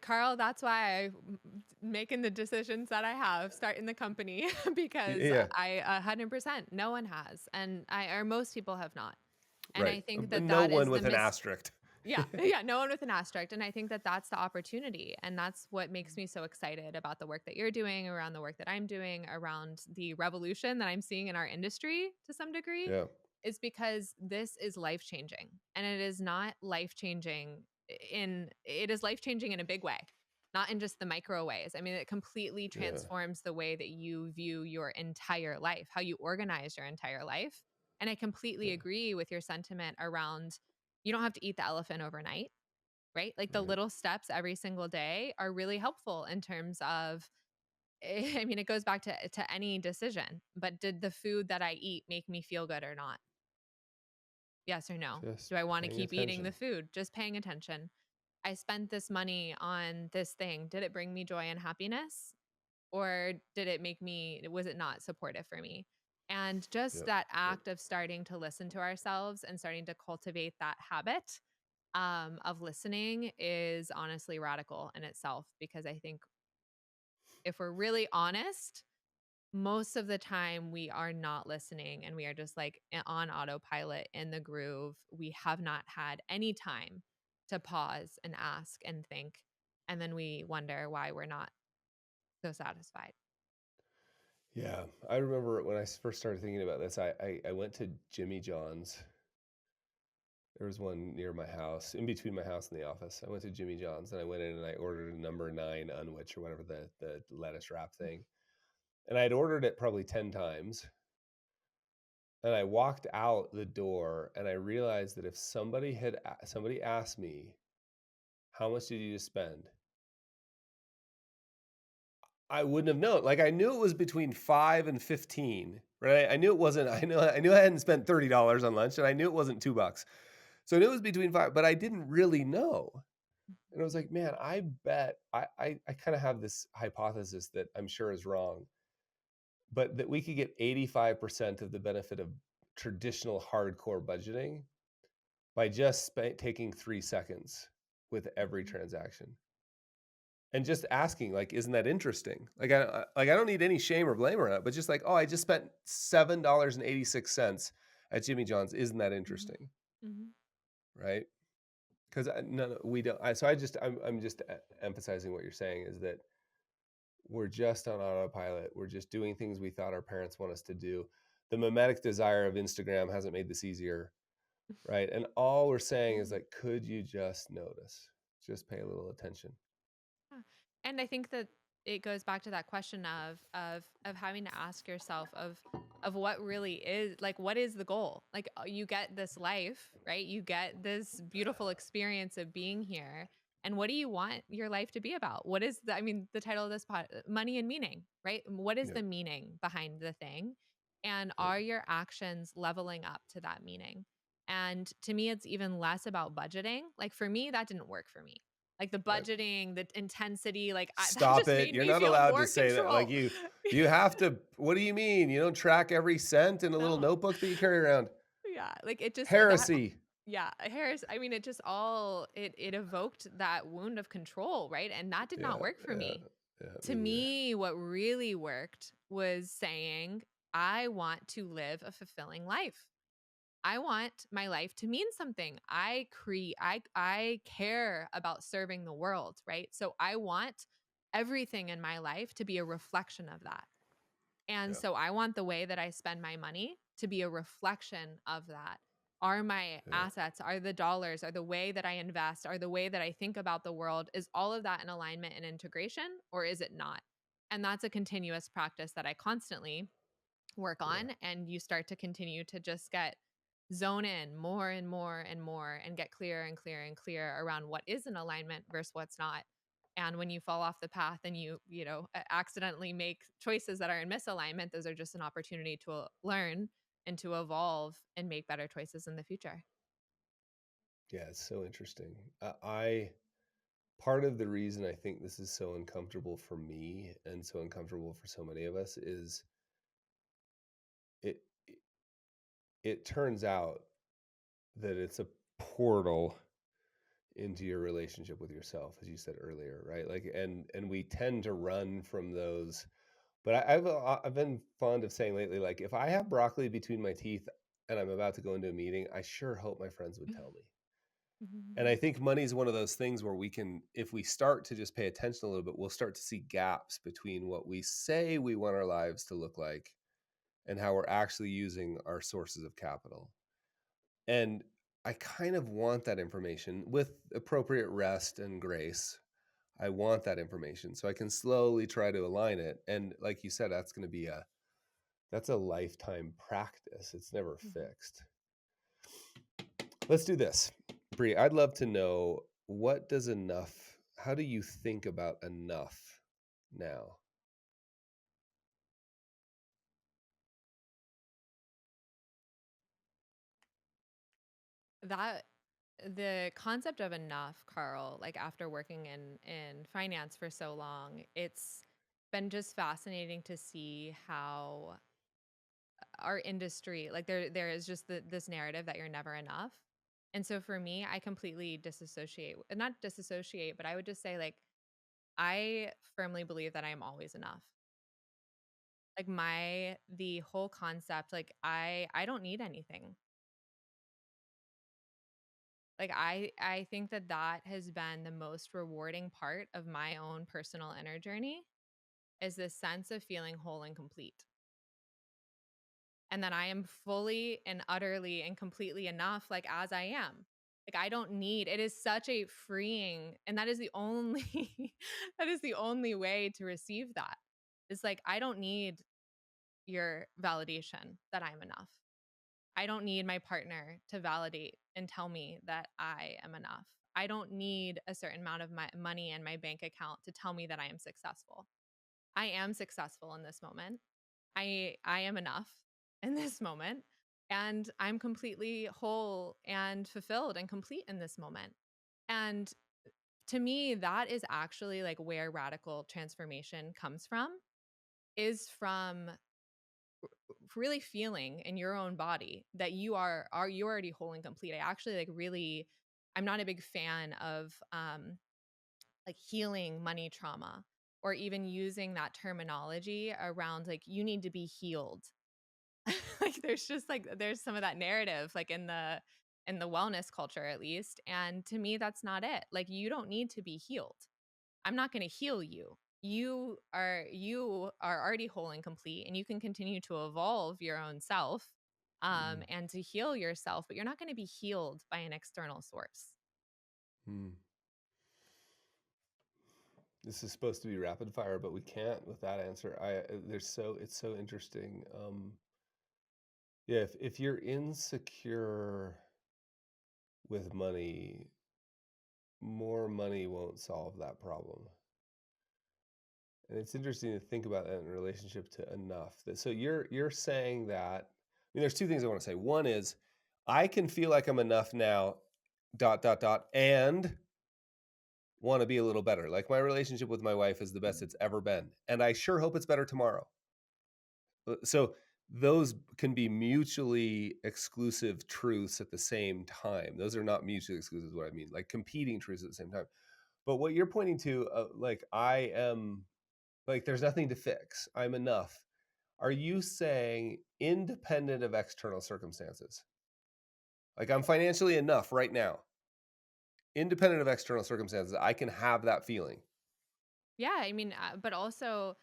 Carl, that's why I'm making the decisions that I have, starting the company, because yeah, I 100%, no one has, and or most people have not. And right. I think that No that one is the with an asterisk. yeah, yeah, no one with an asterisk. And I think that that's the opportunity. And that's what makes me so excited about the work that you're doing, around the work that I'm doing, around the revolution that I'm seeing in our industry to some degree, Yeah, is because this is life changing. And it is not life changing it is life changing in a big way, not in just the micro ways. I mean, it completely yeah, transforms the way that you view your entire life, how you organize your entire life. And I completely Yeah. agree with your sentiment around you don't have to eat the elephant overnight, right? Like the Right. little steps every single day are really helpful in terms of I mean, it goes back to any decision, but did the food that I eat make me feel good or not? Yes or no? Just Do I want to paying keep eating the attention. food? Just paying attention. I spent this money on this thing. Did it bring me joy and happiness? Or did it make me, was it not supportive for me? And just Yep. that Yep. act of starting to listen to ourselves and starting to cultivate that habit of listening is honestly radical in itself because I think if we're really honest, most of the time we are not listening and we are just like on autopilot in the groove. We have not had any time to pause and ask and think. And then we wonder why we're not so satisfied. Yeah. I remember when I first started thinking about this, I went to Jimmy John's. There was one near my house, in between my house and the office. I went to Jimmy John's and I went in and I ordered a number nine unwich or whatever the lettuce wrap thing. And I'd ordered it probably 10 times. And I walked out the door and I realized that if somebody asked me, how much did you just spend? I wouldn't have known. Like I knew it was between 5 and 15, right? I knew it wasn't, I knew I hadn't spent $30 on lunch and I knew it wasn't $2. So I knew it was between five, but I didn't really know. And I was like, man, I bet I kind of have this hypothesis that I'm sure is wrong, but that we could get 85% of the benefit of traditional hardcore budgeting by just taking 3 seconds with every Mhm. transaction and just asking, like, isn't that interesting? I don't need any shame or blame around it, but just like, oh, I just spent $7.86 at Jimmy John's. Isn't that Mhm. interesting? Mhm. Right? Because no, we don't. I'm just emphasizing what you're saying is that we're just on autopilot. We're just doing things we thought our parents want us to do. The mimetic desire of Instagram hasn't made this easier, right? And all we're saying is Mhm. like, could you just notice? Just pay a little attention. Yeah. And I think that it goes back to that question of having to ask yourself of what really is like what is the goal? Like you get this life, right? You get this beautiful experience of being here. And what do you want your life to be about? What is the I mean the title of this pod money and meaning, right? What is Yep. the meaning behind the thing? And Yep. are your actions leveling up to that meaning? And to me it's even less about budgeting. Like for me that didn't work for me like the Right. budgeting, the intensity, like that Stop just it. made You're me not feel allowed to more say that. Like control. you have to, what do you mean? You don't track every cent in a little No. notebook that you carry around? Yeah, like it just that Heresy. yeah, Harris, I mean it just all it evoked that wound of control, right? And that did not Yeah. work for Yeah. me. Yeah. To Me neither. me, what really worked was saying, I want to live a fulfilling life. I want my life to mean something. I care about serving the world, right? So I want everything in my life to be a reflection of that. And Yeah. so I want the way that I spend my money to be a reflection of that. Are my Yeah. assets, are the dollars, are the way that I invest, are the way that I think about the world, is all of that in alignment and integration or is it not? And that's a continuous practice that I constantly work Yeah. on. And you start to continue to just get zone in more and more and more and get clearer and clearer and clearer around what is in alignment versus what's not. And when you fall off the path and accidentally make choices that are in misalignment, those are just an opportunity to learn and to evolve and make better choices in the future. Yeah. It's so interesting. I part of the reason I think this is so uncomfortable for me and so uncomfortable for so many of us is it it turns out that it's a portal into your relationship with yourself, as you said earlier, right? Like, and we tend to run from those. But I've been fond of saying lately, like, if I have broccoli between my teeth and I'm about to go into a meeting, I sure hope my friends would tell me. And I think money is one of those things where we can, if we start to just pay attention a little bit, we'll start to see gaps between what we say we want our lives to look like and how we're actually using our sources of capital. And I kind of want that information with appropriate rest and grace. I want that information so I can slowly try to align it. And like you said, that's going to be That's a lifetime practice. It's never Mhm. fixed. Let's do this. Bree, I'd love to know, what does enough, how do you think about enough now? That the concept of enough, Carl, like after working in finance for so long, it's been just fascinating to see how our industry, like there is just this narrative that you're never enough. And so for me, I completely disassociate, not disassociate, but I would just say like I firmly believe that I am always enough. Like the whole concept, like I don't need anything. Like I think that that has been the most rewarding part of my own personal inner journey, is this sense of feeling whole and complete. And that I am fully and utterly and completely enough, like as I am. Like I don't need, it is such a freeing, and that is the only that is the only way to receive that. It's like I don't need your validation that I'm enough. I don't need my partner to validate and tell me that I am enough. I don't need a certain amount of my money in my bank account to tell me that I am successful. I am successful in this moment. I am enough in this moment, and I'm completely whole and fulfilled and complete in this moment. And to me, that is actually like where radical transformation comes from, is from really feeling in your own body that you're already whole and complete. I actually like really, I'm not a big fan of like healing money trauma, or even using that terminology around like you need to be healed. Like there's just like there's some of that narrative like in the wellness culture at least, and to me that's not it. Like you don't need to be healed. I'm not going to heal you. You are already whole and complete, and you can continue to evolve your own self, Mm, and to heal yourself, but you're not going to be healed by an external source. mm. This is supposed to be rapid fire, but we can't with that answer. It's so interesting. Yeah, if you're insecure with money, more money won't solve that problem. And it's interesting to think about that in relationship to enough. So you're saying that, I mean, there's two things I want to say. One is, I can feel like I'm enough now, dot dot dot, and want to be a little better. Like my relationship with my wife is the best it's ever been, and I sure hope it's better tomorrow. So those can be mutually exclusive truths at the same time. Those are not mutually exclusive, is what I mean, like competing truths at the same time. But what you're pointing to, like I am, like there's nothing to fix, I'm enough. Are you saying independent of external circumstances? Like I'm financially enough right now, independent of external circumstances, I can have that feeling. Yeah, I mean, but also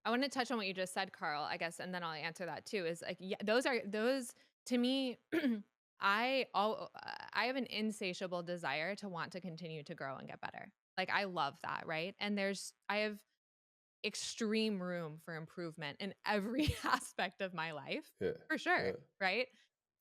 I want to touch on what you just said, Carl, I guess, and then I'll answer that too. Is like, yeah, those to me. I have an insatiable desire to want to continue to grow and get better. Like I love that, right? And I have extreme room for improvement in every aspect of my life, Yeah, for sure, yeah, right?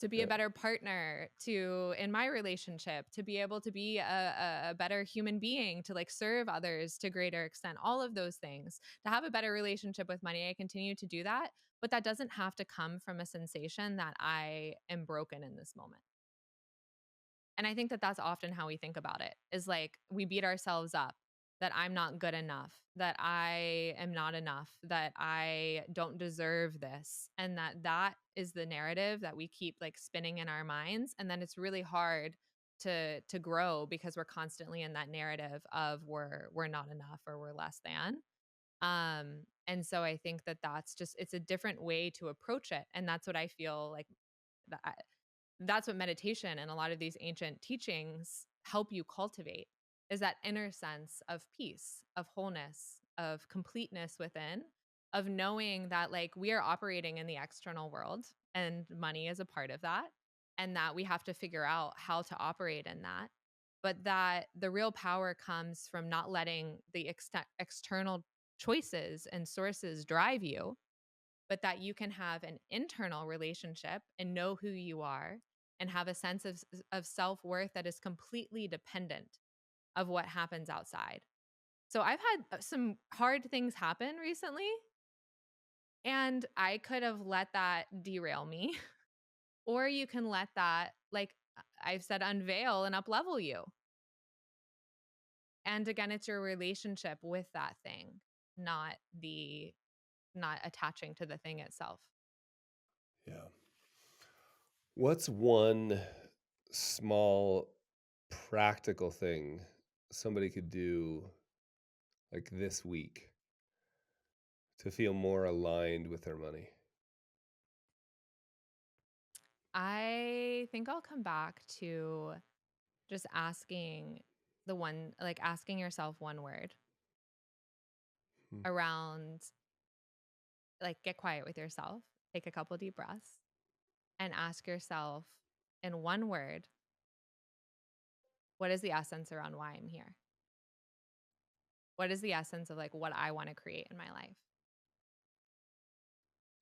To be a yeah. better partner, to in my relationship, to be able to be a better human being, to like serve others to greater extent, all of those things, to have a better relationship with money. I continue to do that, but that doesn't have to come from a sensation that I am broken in this moment. And I think that that's often how we think about it, is like we beat ourselves up that I'm not good enough, that I am not enough, that I don't deserve this. And that is the narrative that we keep like spinning in our minds. And then it's really hard to grow because we're constantly in that narrative of we're not enough or we're less than. And so I think that that's just, it's a different way to approach it. And that's what I feel like that that's what meditation and a lot of these ancient teachings help you cultivate, is that inner sense of peace, of wholeness, of completeness within, of knowing that like we are operating in the external world and money is a part of that, and that we have to figure out how to operate in that, but that the real power comes from not letting the external choices and sources drive you, but that you can have an internal relationship and know who you are and have a sense of self-worth that is completely dependent of what happens outside. So I've had some hard things happen recently, and I could have let that derail me, or you can let that, like I've said, unveil and uplevel you. And again, it's your relationship with that thing, not the not attaching to the thing itself. Yeah. What's one small practical thing somebody could do like this week to feel more aligned with their money? I think I'll come back to just asking yourself one word Hmm. around, like, get quiet with yourself, take a couple deep breaths, and ask yourself in one word, what is the essence around why I'm here? What is the essence of like what I want to create in my life?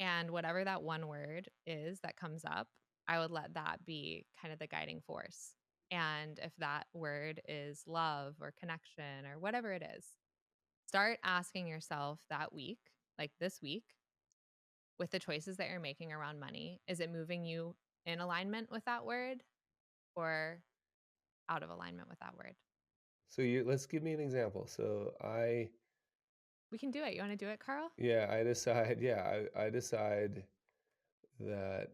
And whatever that one word is that comes up, I would let that be kind of the guiding force. And if that word is love or connection or whatever it is, start asking yourself that week, like this week, with the choices that you're making around money, is it moving you in alignment with that word or out of alignment with that word? So let's give me an example. So We can do it. You want to do it, Carl? I decide, I decide that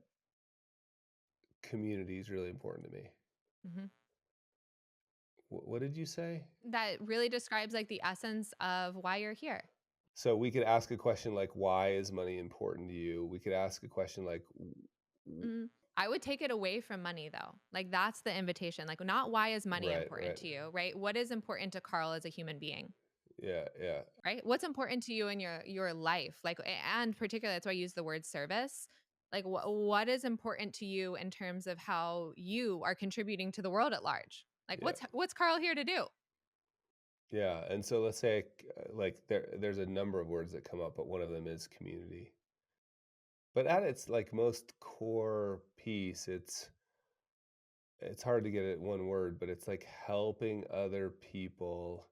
community is really important to me. Hmm. What did you say? That really describes like the essence of why you're here. So we could ask a question like, why is money important to you? We could ask a question like, Mm. I would take it away from money though. Like that's the invitation. Like not why is money right, important right. to you, right? What is important to Carl as a human being? Yeah, yeah, Right? What's important to you in your life? Like and particularly that's why I use the word service. Like what is important to you in terms of how you are contributing to the world at large? Like yeah, what's Carl here to do? yeah. And so let's say like there's a number of words that come up, but one of them is community. But at its like most core piece, it's hard to get it one word, but it's like helping other people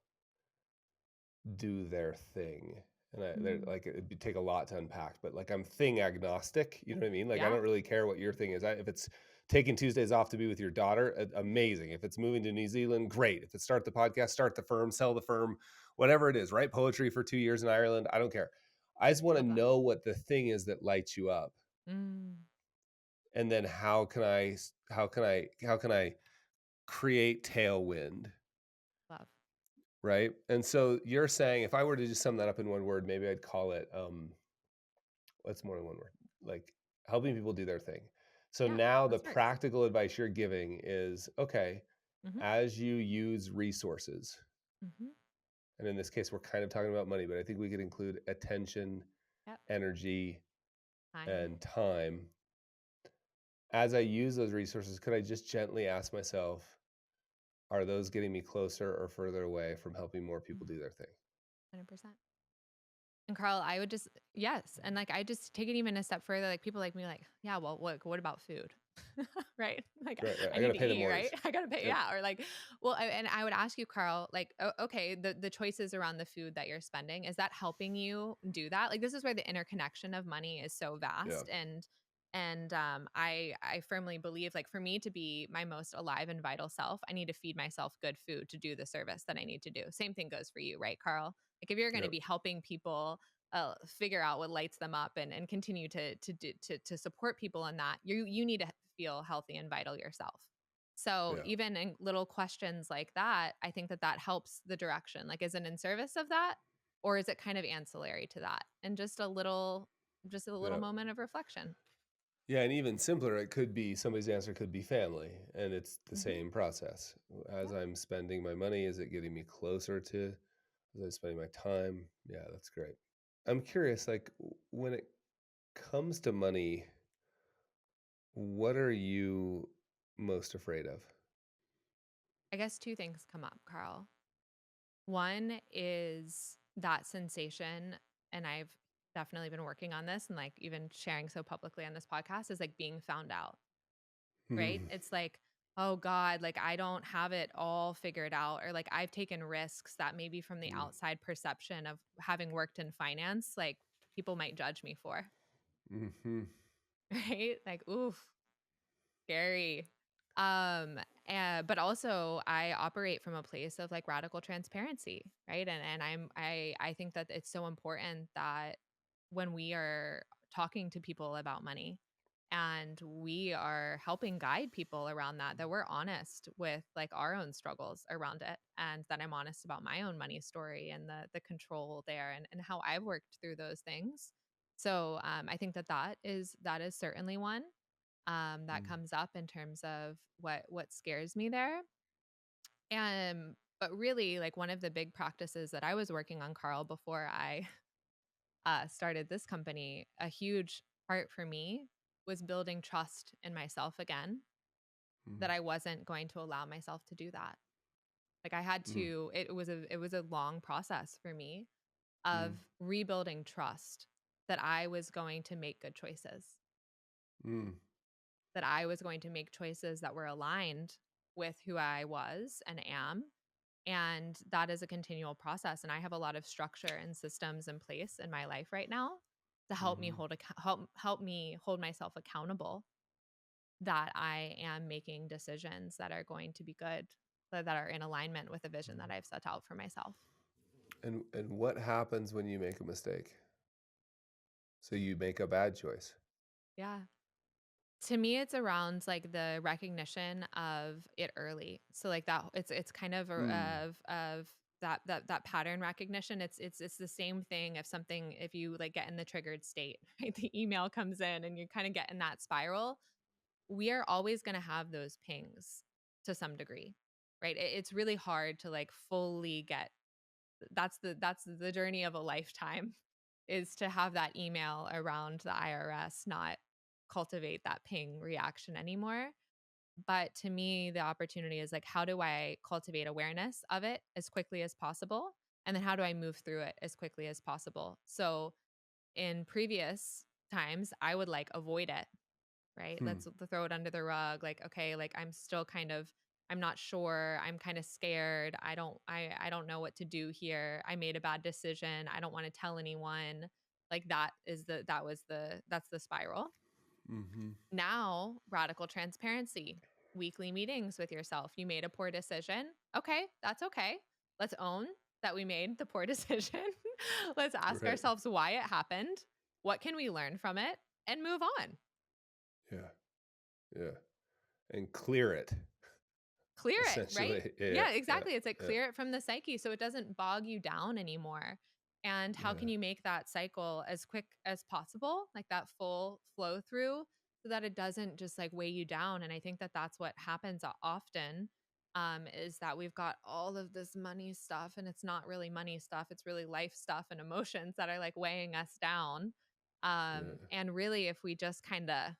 do their thing. And they're Mm. like it'd take a lot to unpack, but like I'm thing agnostic. You know what I mean? Like I Yeah, don't really care what your thing is. If it's taking Tuesdays off to be with your daughter, amazing. If it's moving to New Zealand, great. If it's start the podcast, start the firm, sell the firm, whatever it is. Write poetry for 2 years in Ireland. I don't care. I just want to love that. know what the thing is that lights you up, Mm. and then how can I create tailwind, Love. right? And so you're saying if I were to just sum that up in one word, maybe I'd call it what's more than one word? Like helping people do their thing. So Yeah, now the that works. practical advice you're giving is okay, Mhm. as you use resources, Mhm. and in this case we're kind of talking about money, but I think we could include attention, Yep. energy, Time. and time. As I use those resources, could I just gently ask myself, are those getting me closer or further away from helping more people Mm. do their thing? 100%. And Carl, I would just yes, and like I just take it even a step further. Like people like me, like, yeah, well, what about food, right? Like Right, right. I I need gotta to pay the eat, right? mortgage. I gotta pay, Yep. yeah. Or like, well, and I would ask you, Carl, like, okay, the choices around the food that you're spending, is that helping you do that? Like, this is where the interconnection of money is so Yeah. vast, and I firmly believe, like, for me to be my most alive and vital self, I need to feed myself good food to do the service that I need to do. Same thing goes for you, right, Carl? Like, if you're going to Yep. be helping people figure out what lights them up and continue to support people in that, you need to feel healthy and vital yourself. So Yeah. even in little questions like that, I think that that helps the direction. Like, is it in service of that, or is it kind of ancillary to that? And just a little Yeah. moment of reflection. Yeah, and even simpler, it could be somebody's answer could be family, and it's the Hmm. same process. As Yep. I'm spending my money, is it getting me closer to as I'm spending my time? Yeah, that's great. I'm curious, like when it comes to money, what are you most afraid of? I guess two things come up, Carl. One is that sensation, and definitely been working on this and like even sharing so publicly on this podcast is like being found out, right? Mm, It's like, oh God, like I don't have it all figured out, or like I've taken risks that maybe from the mm, outside perception of having worked in finance, like people might judge me for, mhm, right? Like, oof, scary. Um, but also I operate from a place of like radical transparency, right? And I think that it's so important that when we are talking to people about money and we are helping guide people around that, that we're honest with like our own struggles around it, and that I'm honest about my own money story and the control there, and how I've worked through those things. So I think that that is certainly one that mm, comes up in terms of what scares me there. But really, like one of the big practices that I was working on, Carl, before I started this company, a huge part for me was building trust in myself again. mm, That I wasn't going to allow myself to do that. Like I had mm, to. It was a long process for me mm, of rebuilding trust that I was going to make good choices, mm, that I was going to make choices that were aligned with who I was and am. And that is a continual process. And I have a lot of structure and systems in place in my life right now to help me mhm, help me hold myself accountable, that I am making decisions that are going to be good, that are in alignment with the vision that mhm. I've set out for myself. And what happens when you make a mistake? So you make a bad choice. Yeah. To me, it's around like the recognition of it early. So like that, it's kind of Mm, of that pattern recognition. It's the same thing if something, if you like get in the triggered state, right? The email comes in and you kind of get in that spiral. We are always going to have those pings to some degree, right? It's really hard to like fully get. That's the journey of a lifetime, is to have that email around the IRS not cultivate that ping reaction anymore. But to me, the opportunity is like, how do I cultivate awareness of it as quickly as possible? And then how do I move through it as quickly as possible? So in previous times, I would like avoid it, right? hmm, Let's throw it under the rug. Like, okay, like I'm still kind of, I'm not sure. I'm kind of scared. I don't know what to do here. I made a bad decision. I don't want to tell anyone. Like that's the spiral. mhm, Now, radical transparency, weekly meetings with yourself. You made a poor decision. Okay, that's okay. Let's own that we made the poor decision. Let's ask right. ourselves why it happened. What can we learn from it and move on? Yeah, yeah. And clear it, Clear it, right? essentially. Yeah, Yeah, yeah, exactly. It's like yeah, clear it from the psyche so it doesn't bog you down anymore. And how yeah, can you make that cycle as quick as possible, like that full flow through, so that it doesn't just like weigh you down? And I think that that's what happens often, is that we've got all of this money stuff and it's not really money stuff. It's really life stuff and emotions that are like weighing us down. yeah, And really, if we just kind of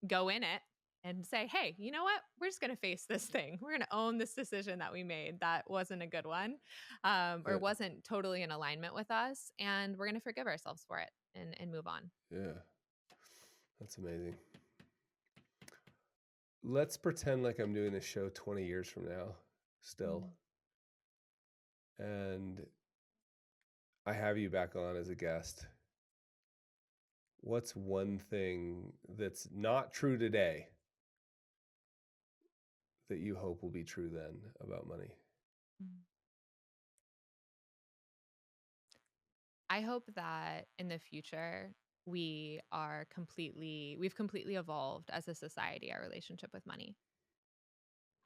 go in it and say, hey, you know what? We're just going to face this thing. We're going to own this decision that we made that wasn't a good one, or yeah, wasn't totally in alignment with us. And we're going to forgive ourselves for it and move on. yeah. That's amazing. Let's pretend like I'm doing this show 20 years from now, still, Mm. and I have you back on as a guest. What's one thing that's not true today that you hope will be true then about money? Mm. I hope that in the future, we've completely evolved as a society, our relationship with money.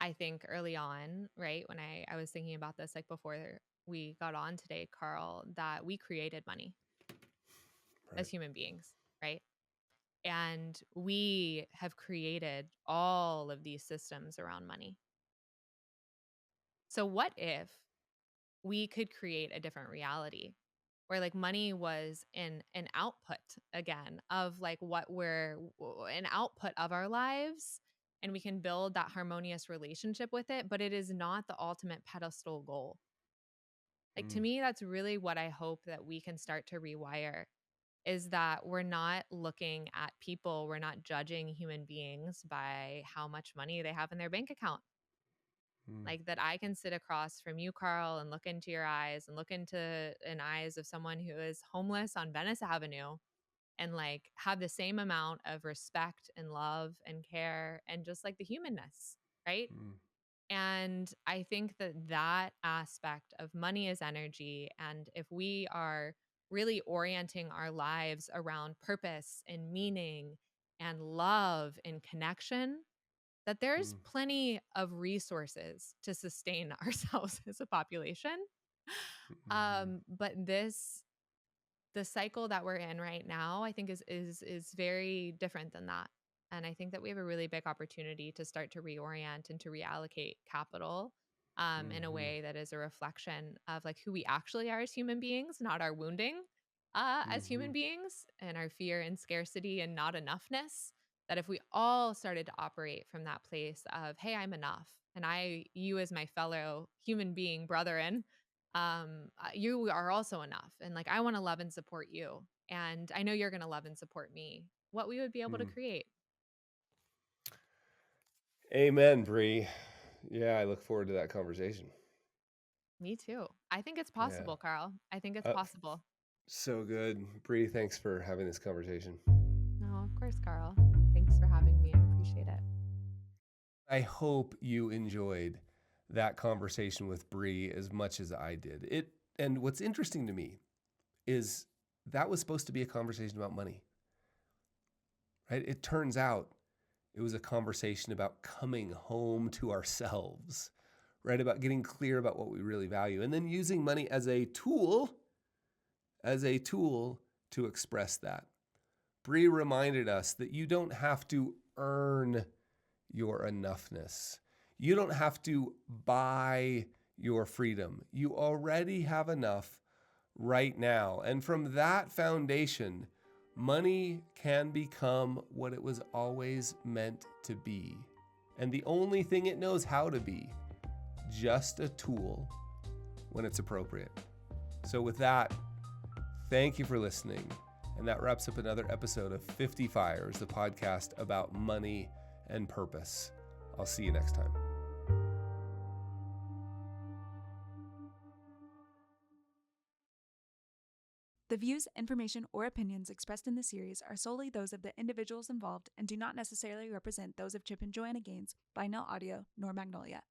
I think early on, right, when I was thinking about this, like before we got on today, Carl, that we created money Right. as human beings, right? And we have created all of these systems around money. So, what if we could create a different reality where like money was an output again of like an output of our lives, and we can build that harmonious relationship with it, but it is not the ultimate pedestal goal. Like to Mm, me, that's really what I hope that we can start to rewire, is that we're not looking at people, we're not judging human beings by how much money they have in their bank account. Mm, Like that I can sit across from you, Carl, and look into your eyes and look into an eyes of someone who is homeless on Venice Avenue and like have the same amount of respect and love and care and just like the humanness, right? mm, And I think that that aspect of money is energy. And if we are really orienting our lives around purpose and meaning and love and connection, that there's mm, plenty of resources to sustain ourselves as a population. mm, But the cycle that we're in right now, I think is very different than that. And I think that we have a really big opportunity to start to reorient and to reallocate capital in a mhm, way that is a reflection of like who we actually are as human beings, not our wounding as human mhm, beings and our fear and scarcity and not enoughness. That if we all started to operate from that place of, hey, I'm enough, and you as my fellow human being brethren, you are also enough, and like I want to love and support you, and I know you're going to love and support me, what we would be able to mm. create. Amen, Bree. Yeah, I look forward to that conversation. Me too. I think it's Yeah. possible, Carl. I think it's Uh, possible. so good. Bree, thanks for having this conversation. No, of course, Carl. Thanks for having me. I appreciate it. I hope you enjoyed that conversation with Bree as much as I did. And what's interesting to me is that was supposed to be a conversation about money, right? It turns out it was a conversation about coming home to ourselves, right? About getting clear about what we really value and then using money as a tool to express that. Bree reminded us that you don't have to earn your enoughness. You don't have to buy your freedom. You already have enough right now. And from that foundation, money can become what it was always meant to be. And the only thing it knows how to be, just a tool when it's appropriate. So, with that, thank you for listening. And that wraps up another episode of 50 Fires, the podcast about money and purpose. I'll see you next time. The views, information, or opinions expressed in the series are solely those of the individuals involved and do not necessarily represent those of Chip and Joanna Gaines, Binel Audio, nor Magnolia.